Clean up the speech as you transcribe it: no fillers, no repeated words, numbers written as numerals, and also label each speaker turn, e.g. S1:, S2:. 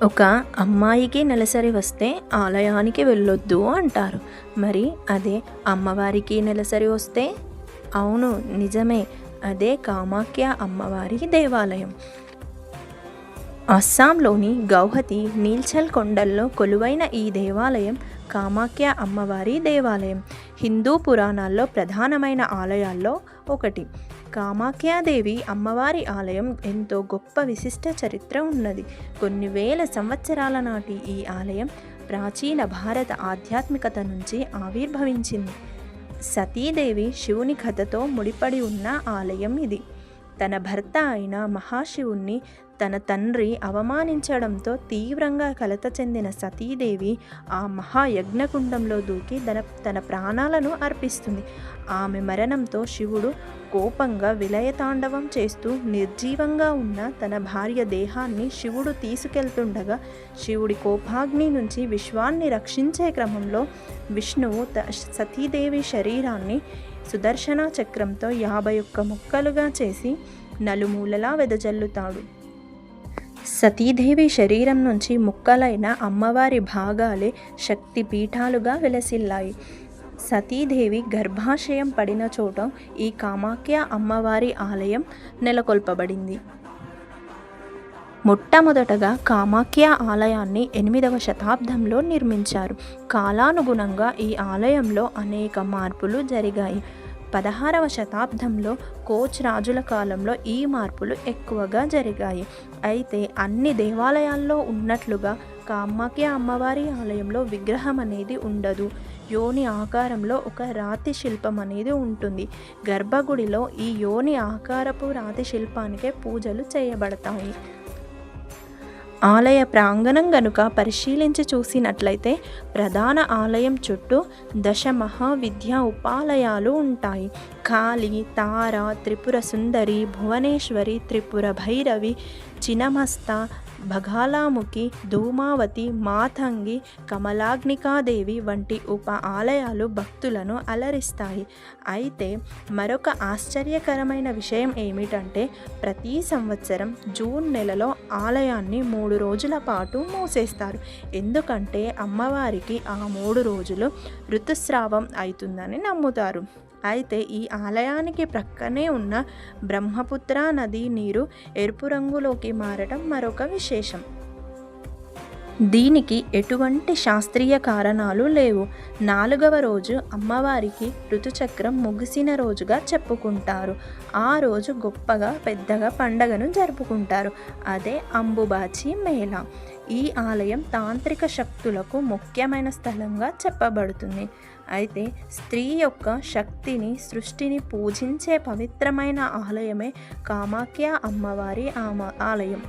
S1: ఒక అమ్మాయికి నెలసరి వస్తే ఆలయానికి వెళ్ళొద్దు అంటారు. మరి అదే అమ్మవారికి నెలసరి వస్తే? అవును, నిజమే. అదే కామాఖ్య అమ్మవారి దేవాలయం. అస్సాంలోని గౌహతి నీల్చల్ కొండల్లో కొలువైన ఈ దేవాలయం కామాఖ్య అమ్మవారి దేవాలయం. హిందూ పురాణాల్లో ప్రధానమైన ఆలయాల్లో ఒకటి. కామాఖ్యాదేవి అమ్మవారి ఆలయం ఎంతో గొప్ప విశిష్ట చరిత్ర ఉన్నది. కొన్ని వేల సంవత్సరాల నాటి ఈ ఆలయం ప్రాచీన భారత ఆధ్యాత్మికత నుంచి ఆవిర్భవించింది. సతీదేవి శివుని కథతో ముడిపడి ఉన్న ఆలయం ఇది. తన భర్త అయిన మహాశివుణ్ణి తన తండ్రి అవమానించడంతో తీవ్రంగా కలత చెందిన సతీదేవి ఆ మహాయజ్ఞకుండంలో దూకి తన ప్రాణాలను అర్పిస్తుంది. ఆమె మరణంతో శివుడు కోపంగా విలయతాండవం చేస్తూ నిర్జీవంగా ఉన్న తన భార్య దేహాన్ని శివుడు తీసుకెళ్తుండగా శివుడి కోపాగ్ని నుంచి విశ్వాన్ని రక్షించే క్రమంలో విష్ణువు సతీదేవి శరీరాన్ని సుదర్శన చక్రంతో 51 ముక్కలుగా చేసి నలుమూలలా వెదజల్లుతాడు. సతీదేవి శరీరం నుంచి ముక్కలైన అమ్మవారి భాగాలే శక్తి పీఠాలుగా వెలసిల్లాయి. సతీదేవి గర్భాశయం పడిన చోట ఈ కామాఖ్య అమ్మవారి ఆలయం నెలకొల్పబడింది. మొట్టమొదటగా కామాఖ్య ఆలయాన్ని 8వ శతాబ్దంలో నిర్మించారు. కాలానుగుణంగా ఈ ఆలయంలో అనేక మార్పులు జరిగాయి. 16వ శతాబ్దంలో కోచ్ రాజుల కాలంలో ఈ మార్పులు ఎక్కువగా జరిగాయి. అయితే అన్ని దేవాలయాల్లో ఉన్నట్లుగా కామాఖ్య అమ్మవారి ఆలయంలో విగ్రహం అనేది ఉండదు. యోని ఆకారంలో ఒక రాతి శిల్పం అనేది ఉంటుంది. గర్భగుడిలో ఈ యోని ఆకారపు రాతి శిల్పానికే పూజలు చేయబడతాయి. ఆలయ ప్రాంగణం గనుక పరిశీలించి చూసినట్లయితే ప్రధాన ఆలయం చుట్టూ 10 మహావిద్యా ఉపాలయాలు ఉంటాయి. కాళి, తార, త్రిపుర సుందరి, భువనేశ్వరి, త్రిపుర భైరవి, చినమస్త, బగాలాముఖి, ధూమావతి, మాతంగి, కమలాగ్నికాదేవి వంటి ఉప ఆలయాలు భక్తులను అలరిస్తాయి. అయితే మరొక ఆశ్చర్యకరమైన విషయం ఏమిటంటే ప్రతి సంవత్సరం జూన్ నెలలో ఆలయాన్ని 3 రోజుల పాటు మూసేస్తారు. ఎందుకంటే అమ్మవారికి ఆ 3 రోజులు ఋతుస్రావం అవుతుందని నమ్ముతారు. అయితే ఈ ఆలయానికి ప్రక్కనే ఉన్న బ్రహ్మపుత్ర నది నీరు ఎరుపు రంగులోకి మారటం మరొక విశేషం. దీనికి ఎటువంటి శాస్త్రీయ కారణాలు లేవు. 4వ రోజు అమ్మవారికి ఋతుచక్రం ముగిసిన రోజుగా చెప్పుకుంటారు. ఆ రోజు గొప్పగా పెద్దగా పండగను జరుపుకుంటారు. అదే అంబుబాచి మేళా. ఈ ఆలయం తాంత్రిక శక్తులకు ముఖ్యమైన స్థలంగా చెప్పబడుతుంది. అయితే స్త్రీ యొక్క శక్తిని, సృష్టిని పూజించే పవిత్రమైన ఆలయమే కామాఖ్య అమ్మవారి ఆలయం.